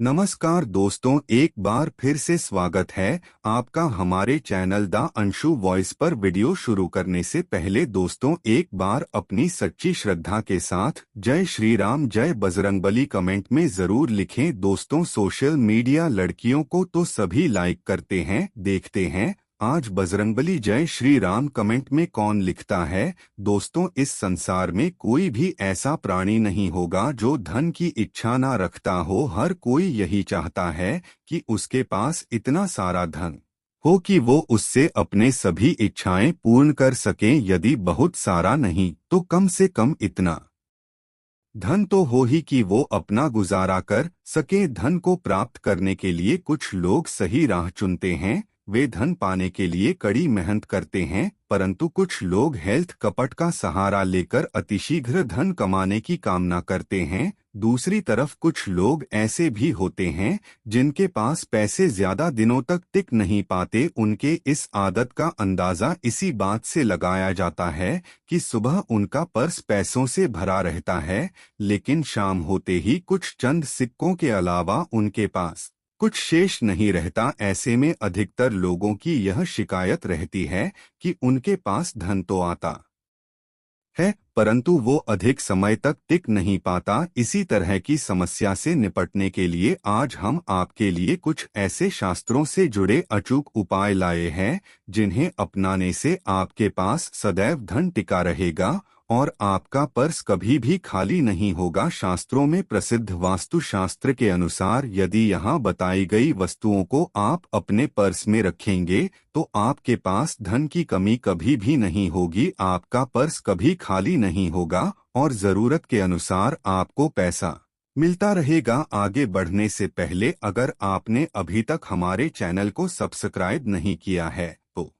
नमस्कार दोस्तों, एक बार फिर से स्वागत है आपका हमारे चैनल द अंशु वॉइस पर। वीडियो शुरू करने से पहले दोस्तों एक बार अपनी सच्ची श्रद्धा के साथ जय श्री राम जय बजरंगबली कमेंट में जरूर लिखें। दोस्तों सोशल मीडिया लड़कियों को तो सभी लाइक करते हैं, देखते हैं। आज बजरंगबली जय श्री राम कमेंट में कौन लिखता है? दोस्तों इस संसार में कोई भी ऐसा प्राणी नहीं होगा जो धन की इच्छा ना रखता हो। हर कोई यही चाहता है कि उसके पास इतना सारा धन हो कि वो उससे अपने सभी इच्छाएं पूर्ण कर सकें। यदि बहुत सारा नहीं तो कम से कम इतना धन तो हो ही कि वो अपना गुजारा कर सके। धन को प्राप्त करने के लिए कुछ लोग सही राह चुनते हैं, वे धन पाने के लिए कड़ी मेहनत करते हैं, परंतु कुछ लोग हेल्थ कपट का सहारा लेकर अतिशीघ्र धन कमाने की कामना करते हैं। दूसरी तरफ कुछ लोग ऐसे भी होते हैं जिनके पास पैसे ज्यादा दिनों तक टिक नहीं पाते। उनके इस आदत का अंदाजा इसी बात से लगाया जाता है कि सुबह उनका पर्स पैसों से भरा रहता है, लेकिन शाम होते ही कुछ चंद सिक्कों के अलावा उनके पास कुछ शेष नहीं रहता। ऐसे में अधिकतर लोगों की यह शिकायत रहती है कि उनके पास धन तो आता है परंतु वो अधिक समय तक टिक नहीं पाता। इसी तरह की समस्या से निपटने के लिए आज हम आपके लिए कुछ ऐसे शास्त्रों से जुड़े अचूक उपाय लाए हैं जिन्हें अपनाने से आपके पास सदैव धन टिका रहेगा और आपका पर्स कभी भी खाली नहीं होगा। शास्त्रों में प्रसिद्ध वास्तुशास्त्र के अनुसार यदि यहाँ बताई गई वस्तुओं को आप अपने पर्स में रखेंगे तो आपके पास धन की कमी कभी भी नहीं होगी, आपका पर्स कभी खाली नहीं होगा और जरूरत के अनुसार आपको पैसा मिलता रहेगा। आगे बढ़ने से पहले अगर आपने अभी तक हमारे चैनल को सब्सक्राइब नहीं किया है तो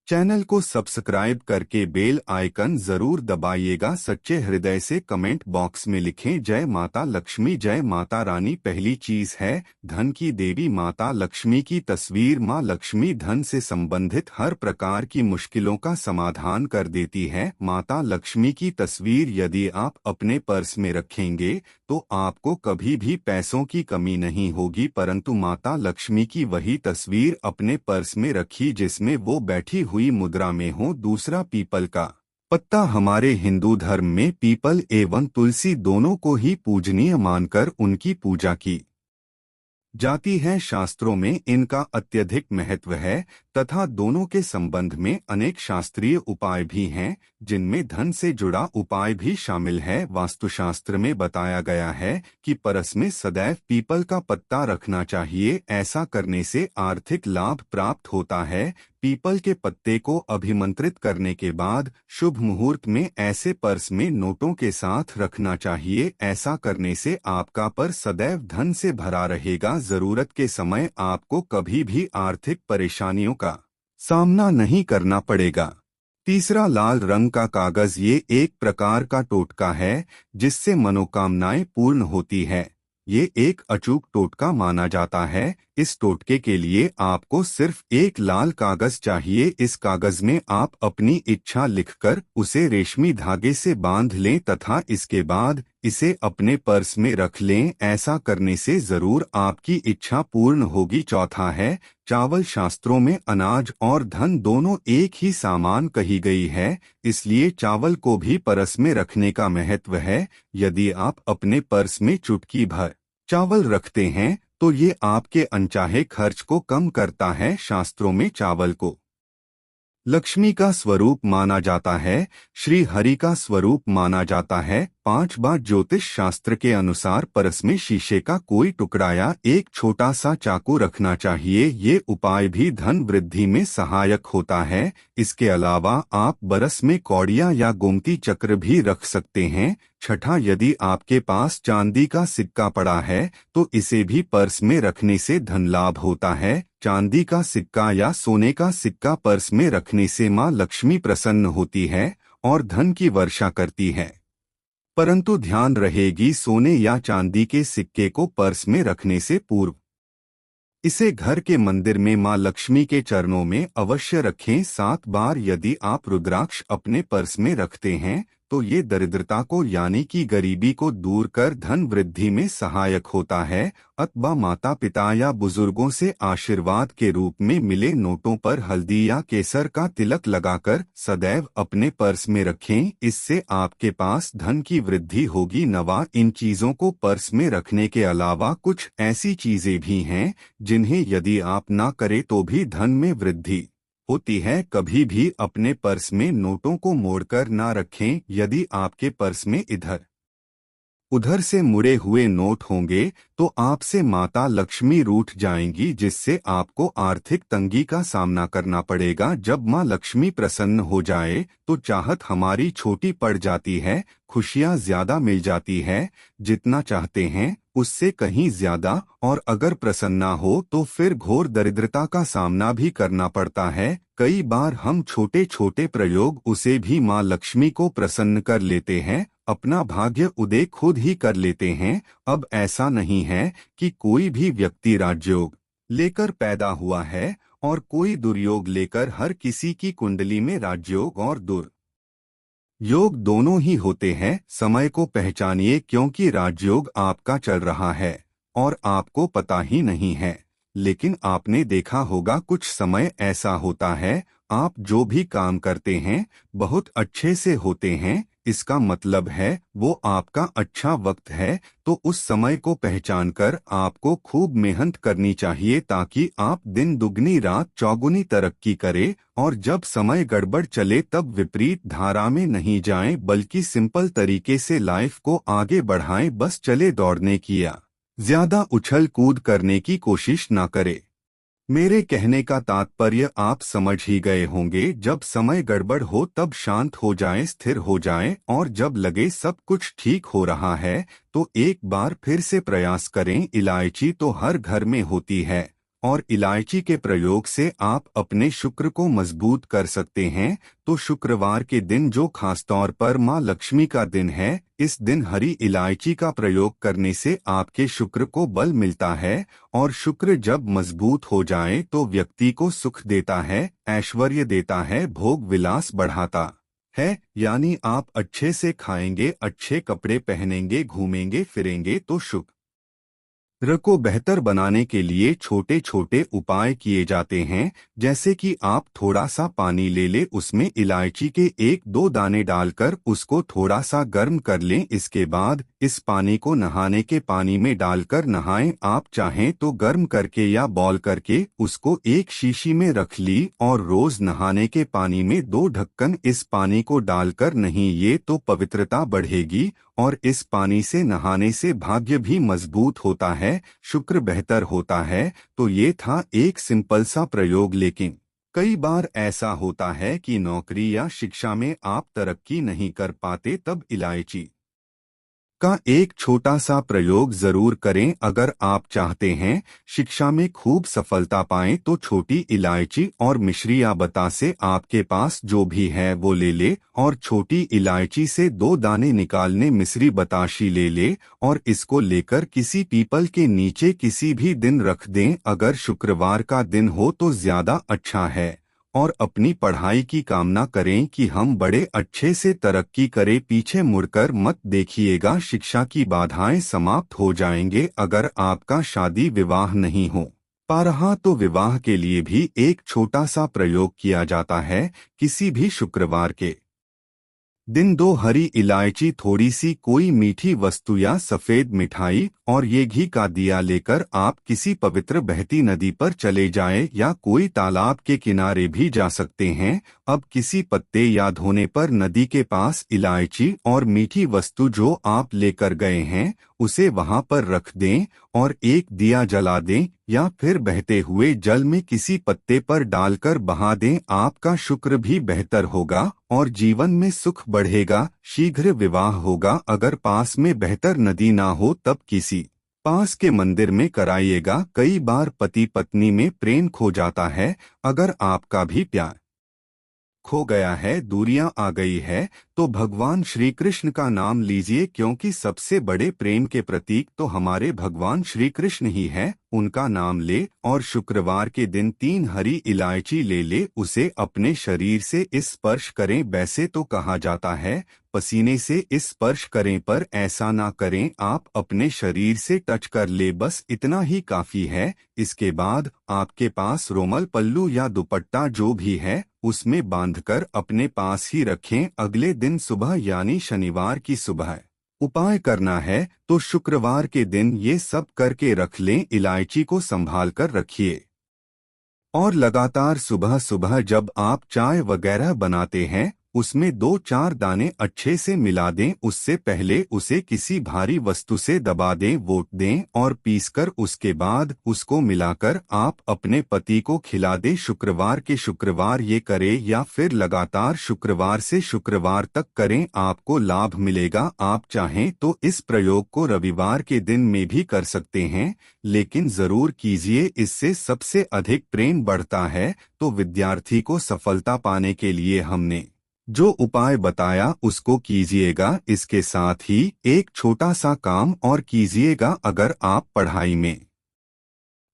चैनल को सब्सक्राइब करके बेल आइकन जरूर दबाइएगा। सच्चे हृदय से कमेंट बॉक्स में लिखें जय माता लक्ष्मी जय माता रानी। पहली चीज है धन की देवी माता लक्ष्मी की तस्वीर। माँ लक्ष्मी धन से संबंधित हर प्रकार की मुश्किलों का समाधान कर देती है। माता लक्ष्मी की तस्वीर यदि आप अपने पर्स में रखेंगे तो आपको कभी भी पैसों की कमी नहीं होगी, परंतु माता लक्ष्मी की वही तस्वीर अपने पर्स में रखी जिसमें वो बैठी हुई मुद्रा में हो। दूसरा, पीपल का पत्ता। हमारे हिंदू धर्म में पीपल एवं तुलसी दोनों को ही पूजनीय मानकर उनकी पूजा की जाती है। शास्त्रों में इनका अत्यधिक महत्व है तथा दोनों के संबंध में अनेक शास्त्रीय उपाय भी हैं जिनमें धन से जुड़ा उपाय भी शामिल है। वास्तुशास्त्र में बताया गया है कि परस में सदैव पीपल का पत्ता रखना चाहिए, ऐसा करने से आर्थिक लाभ प्राप्त होता है। पीपल के पत्ते को अभिमंत्रित करने के बाद शुभ मुहूर्त में ऐसे पर्स में नोटों के साथ रखना चाहिए। ऐसा करने से आपका पर्स सदैव धन से भरा रहेगा, जरूरत के समय आपको कभी भी आर्थिक परेशानियों का सामना नहीं करना पड़ेगा। तीसरा, लाल रंग का कागज। ये एक प्रकार का टोटका है जिससे मनोकामनाएं पूर्ण होती है। ये एक अचूक टोटका माना जाता है। इस टोटके के लिए आपको सिर्फ एक लाल कागज चाहिए। इस कागज में आप अपनी इच्छा लिखकर उसे रेशमी धागे से बांध लें तथा इसके बाद इसे अपने पर्स में रख लें। ऐसा करने से जरूर आपकी इच्छा पूर्ण होगी। चौथा है चावल। शास्त्रों में अनाज और धन दोनों एक ही सामान कही गई है, इसलिए चावल को भी पर्स में रखने का महत्व है। यदि आप अपने पर्स में चुटकी भर चावल रखते हैं तो ये आपके अनचाहे खर्च को कम करता है। शास्त्रों में चावल को लक्ष्मी का स्वरूप माना जाता है, श्री हरि का स्वरूप माना जाता है। 5 बार ज्योतिष शास्त्र के अनुसार परस में शीशे का कोई टुकड़ा या एक छोटा सा चाकू रखना चाहिए। ये उपाय भी धन वृद्धि में सहायक होता है। इसके अलावा आप बरस में कौड़ियां या गोमती चक्र भी रख सकते हैं। छठा, यदि आपके पास चांदी का सिक्का पड़ा है तो इसे भी पर्स में रखने से धन लाभ होता है। चांदी का सिक्का या सोने का सिक्का पर्स में रखने से माँ लक्ष्मी प्रसन्न होती है और धन की वर्षा करती है, परंतु ध्यान रहेगी सोने या चांदी के सिक्के को पर्स में रखने से पूर्व इसे घर के मंदिर में माँ लक्ष्मी के चरणों में अवश्य रखें 7 बार। यदि आप रुद्राक्ष अपने पर्स में रखते हैं तो ये दरिद्रता को यानी कि गरीबी को दूर कर धन वृद्धि में सहायक होता है। अथवा माता पिता या बुजुर्गों से आशीर्वाद के रूप में मिले नोटों पर हल्दी या केसर का तिलक लगाकर सदैव अपने पर्स में रखें, इससे आपके पास धन की वृद्धि होगी। नवा, इन चीजों को पर्स में रखने के अलावा कुछ ऐसी चीजें भी हैं जिन्हें यदि आप ना करें तो भी धन में वृद्धि होती है। कभी भी अपने पर्स में नोटों को मोड़कर ना रखें। यदि आपके पर्स में इधर उधर से मुड़े हुए नोट होंगे तो आपसे माता लक्ष्मी रूठ जाएंगी, जिससे आपको आर्थिक तंगी का सामना करना पड़ेगा। जब माँ लक्ष्मी प्रसन्न हो जाए तो चाहत हमारी छोटी पड़ जाती है, खुशियाँ ज्यादा मिल जाती है, जितना चाहते हैं उससे कहीं ज्यादा। और अगर प्रसन्ना हो तो फिर घोर दरिद्रता का सामना भी करना पड़ता है। कई बार हम छोटे छोटे प्रयोग उसे भी माँ लक्ष्मी को प्रसन्न कर लेते हैं, अपना भाग्य उदय खुद ही कर लेते हैं। अब ऐसा नहीं है कि कोई भी व्यक्ति राजयोग लेकर पैदा हुआ है और कोई दुर्योग लेकर। हर किसी की कुंडली में राजयोग और दुर्योग दोनों ही होते हैं। समय को पहचानिए, क्योंकि राजयोग आपका चल रहा है और आपको पता ही नहीं है। लेकिन आपने देखा होगा कुछ समय ऐसा होता है, आप जो भी काम करते हैं बहुत अच्छे से होते हैं, इसका मतलब है वो आपका अच्छा वक्त है। तो उस समय को पहचानकर आपको खूब मेहनत करनी चाहिए, ताकि आप दिन दुगनी रात चौगुनी तरक्की करें। और जब समय गड़बड़ चले तब विपरीत धारा में नहीं जाएं, बल्कि सिंपल तरीके से लाइफ को आगे बढ़ाएं। बस चले दौड़ने की या ज्यादा उछल कूद करने की कोशिश ना करें। मेरे कहने का तात्पर्य आप समझ ही गए होंगे। जब समय गड़बड़ हो तब शांत हो जाएं, स्थिर हो जाएं, और जब लगे सब कुछ ठीक हो रहा है तो एक बार फिर से प्रयास करें। इलायची तो हर घर में होती है और इलायची के प्रयोग से आप अपने शुक्र को मजबूत कर सकते हैं। तो शुक्रवार के दिन, जो खासतौर पर माँ लक्ष्मी का दिन है, इस दिन हरी इलायची का प्रयोग करने से आपके शुक्र को बल मिलता है। और शुक्र जब मजबूत हो जाए तो व्यक्ति को सुख देता है, ऐश्वर्य देता है, भोग विलास बढ़ाता है। यानी आप अच्छे से खाएंगे, अच्छे कपड़े पहनेंगे, घूमेंगे फिरेंगे तो शुक्र को बेहतर बनाने के लिए छोटे छोटे उपाय किए जाते हैं। जैसे कि आप थोड़ा सा पानी ले लें, उसमें इलायची के 1-2 दाने डालकर उसको थोड़ा सा गर्म कर लें। इसके बाद इस पानी को नहाने के पानी में डालकर नहाएं। आप चाहें तो गर्म करके या बॉयल करके उसको एक शीशी में रख ली और रोज नहाने के पानी में 2 ढक्कन इस पानी को डालकर नहाइए तो पवित्रता बढ़ेगी। और इस पानी से नहाने से भाग्य भी मजबूत होता है, शुक्र बेहतर होता है। तो ये था एक सिंपल सा प्रयोग, लेकिन कई बार ऐसा होता है कि नौकरी या शिक्षा में आप तरक्की नहीं कर पाते, तब इलायची का एक छोटा सा प्रयोग जरूर करें। अगर आप चाहते हैं शिक्षा में खूब सफलता पाएं तो छोटी इलायची और मिश्री या बतासे आपके पास जो भी है वो ले ले, और छोटी इलायची से 2 दाने निकालने मिश्री बताशी ले ले और इसको लेकर किसी पीपल के नीचे किसी भी दिन रख दें। अगर शुक्रवार का दिन हो तो ज्यादा अच्छा है। और अपनी पढ़ाई की कामना करें कि हम बड़े अच्छे से तरक्की करें। पीछे मुड़कर मत देखिएगा, शिक्षा की बाधाएं समाप्त हो जाएंगे। अगर आपका शादी विवाह नहीं हो पा रहा तो विवाह के लिए भी एक छोटा सा प्रयोग किया जाता है। किसी भी शुक्रवार के दिन 2 हरी इलायची, थोड़ी सी कोई मीठी वस्तु या सफेद मिठाई और ये घी का दिया लेकर आप किसी पवित्र बहती नदी पर चले जाएं या कोई तालाब के किनारे भी जा सकते हैं। अब किसी पत्ते या धोने पर नदी के पास इलायची और मीठी वस्तु जो आप लेकर गए हैं उसे वहां पर रख दें और एक दिया जला दें या फिर बहते हुए जल में किसी पत्ते पर डालकर बहा दें। आपका शुक्र भी बेहतर होगा और जीवन में सुख बढ़ेगा, शीघ्र विवाह होगा। अगर पास में बेहतर नदी ना हो तब किसी पास के मंदिर में कराइएगा। कई बार पति पत्नी में प्रेम खो जाता है। अगर आपका भी प्यार खो गया है, दूरियां आ गई है, तो भगवान श्री कृष्ण का नाम लीजिए, क्योंकि सबसे बड़े प्रेम के प्रतीक तो हमारे भगवान श्री कृष्ण ही है। उनका नाम ले और शुक्रवार के दिन 3 हरी इलायची ले ले, उसे अपने शरीर से स्पर्श करें। वैसे तो कहा जाता है पसीने से स्पर्श करें, पर ऐसा ना करें, आप अपने शरीर से टच कर ले, बस इतना ही काफी है। इसके बाद आपके पास रोमल पल्लू या दुपट्टा जो भी है उसमें बांधकर अपने पास ही रखें। अगले दिन सुबह यानी शनिवार की सुबह उपाय करना है, तो शुक्रवार के दिन ये सब करके रख लें। इलायची को संभाल कर रखिए और लगातार सुबह सुबह जब आप चाय वगैरह बनाते हैं उसमें 2-4 दाने अच्छे से मिला दें। उससे पहले उसे किसी भारी वस्तु से दबा दें, वोट दें और पीसकर उसके बाद उसको मिलाकर आप अपने पति को खिला दें। शुक्रवार के शुक्रवार ये करें या फिर लगातार शुक्रवार से शुक्रवार तक करें, आपको लाभ मिलेगा। आप चाहें तो इस प्रयोग को रविवार के दिन में भी कर सकते हैं, लेकिन जरूर कीजिए, इससे सबसे अधिक प्रेम बढ़ता है। तो विद्यार्थी को सफलता पाने के लिए हमने जो उपाय बताया उसको कीजिएगा। इसके साथ ही एक छोटा सा काम और कीजिएगा। अगर आप पढ़ाई में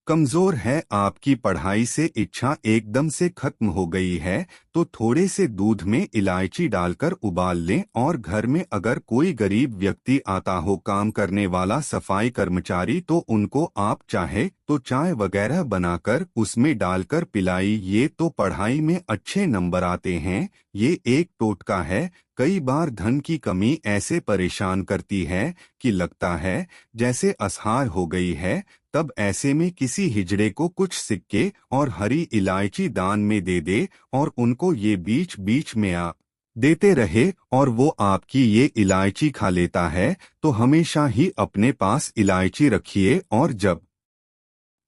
कमजोर है, आपकी पढ़ाई से इच्छा एकदम से खत्म हो गई है, तो थोड़े से दूध में इलायची डालकर उबाल लें। और घर में अगर कोई गरीब व्यक्ति आता हो, काम करने वाला सफाई कर्मचारी, तो उनको आप चाहे तो चाय वगैरह बनाकर उसमें डालकर पिलाई। ये तो पढ़ाई में अच्छे नंबर आते हैं। ये एक टोटका है। कई बार धन की कमी ऐसे परेशान करती है कि लगता है जैसे असहाय हो गई है। तब ऐसे में किसी हिजड़े को कुछ सिक्के और हरी इलायची दान में दे दे और उनको ये बीच बीच में आप देते रहे और वो आपकी ये इलायची खा लेता है। तो हमेशा ही अपने पास इलायची रखिए और जब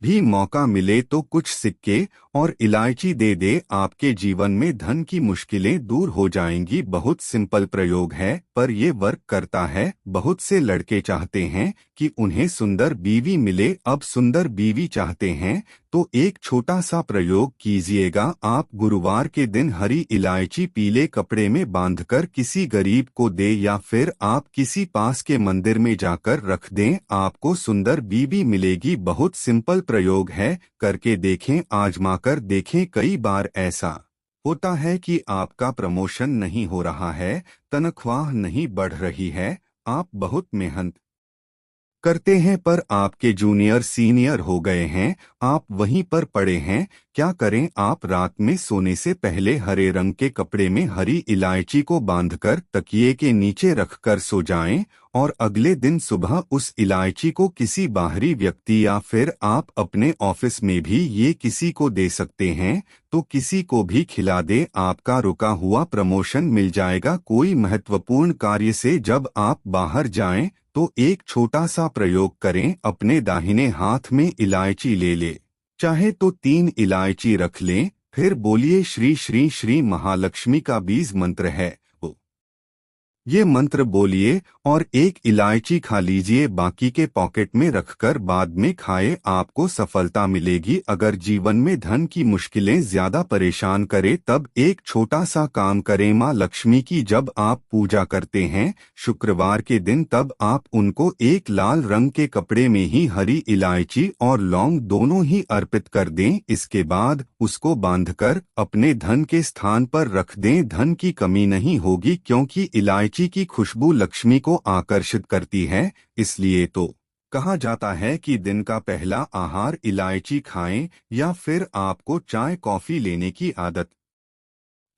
भी मौका मिले तो कुछ सिक्के और इलायची दे दे। आपके जीवन में धन की मुश्किलें दूर हो जाएंगी। बहुत सिंपल प्रयोग है, पर ये वर्क करता है। बहुत से लड़के चाहते हैं कि उन्हें सुंदर बीवी मिले। अब सुंदर बीवी चाहते हैं तो एक छोटा सा प्रयोग कीजिएगा। आप गुरुवार के दिन हरी इलायची पीले कपड़े में बांधकर किसी गरीब को दे या फिर आप किसी पास के मंदिर में जाकर रख दें, आपको सुंदर बीवी मिलेगी। बहुत सिंपल प्रयोग है, करके देखें, आजमा कर देखें। कई बार ऐसा होता है कि आपका प्रमोशन नहीं हो रहा है, तनख्वाह नहीं बढ़ रही है, आप बहुत मेहनत करते हैं पर आपके जूनियर सीनियर हो गए हैं, आप वहीं पर पड़े हैं। क्या करें? आप रात में सोने से पहले हरे रंग के कपड़े में हरी इलायची को बांधकर तकिए के नीचे रखकर सो जाएं और अगले दिन सुबह उस इलायची को किसी बाहरी व्यक्ति या फिर आप अपने ऑफिस में भी ये किसी को दे सकते हैं, तो किसी को भी खिला दे। आपका रुका हुआ प्रमोशन मिल जाएगा। कोई महत्वपूर्ण कार्य से जब आप बाहर जाएं तो एक छोटा सा प्रयोग करें। अपने दाहिने हाथ में इलायची ले ले, चाहे तो 3 इलायची रख लें, फिर बोलिए श्री श्री श्री महालक्ष्मी का बीज मंत्र है ये मंत्र बोलिए और एक इलायची खा लीजिए। बाकी के पॉकेट में रखकर बाद में खाए, आपको सफलता मिलेगी। अगर जीवन में धन की मुश्किलें ज्यादा परेशान करे तब एक छोटा सा काम करें। माँ लक्ष्मी की जब आप पूजा करते हैं शुक्रवार के दिन, तब आप उनको एक लाल रंग के कपड़े में ही हरी इलायची और लौंग दोनों ही अर्पित कर दें। इसके बाद उसको बांधकर अपने धन के स्थान पर रख दें। धन की कमी नहीं होगी, क्योंकि इलायची की खुशबू लक्ष्मी को आकर्षित करती है। इसलिए तो कहा जाता है कि दिन का पहला आहार इलायची खाएं, या फिर आपको चाय कॉफी लेने की आदत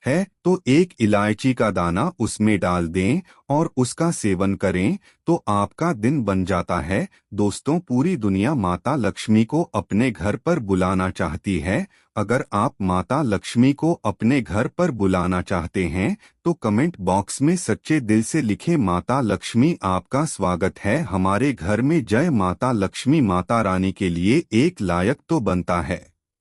है तो एक इलायची का दाना उसमें डाल दें और उसका सेवन करें, तो आपका दिन बन जाता है। दोस्तों, पूरी दुनिया माता लक्ष्मी को अपने घर पर बुलाना चाहती है। अगर आप माता लक्ष्मी को अपने घर पर बुलाना चाहते हैं तो कमेंट बॉक्स में सच्चे दिल से लिखें, माता लक्ष्मी आपका स्वागत है हमारे घर में। जय माता लक्ष्मी। माता रानी के लिए एक लायक तो बनता है।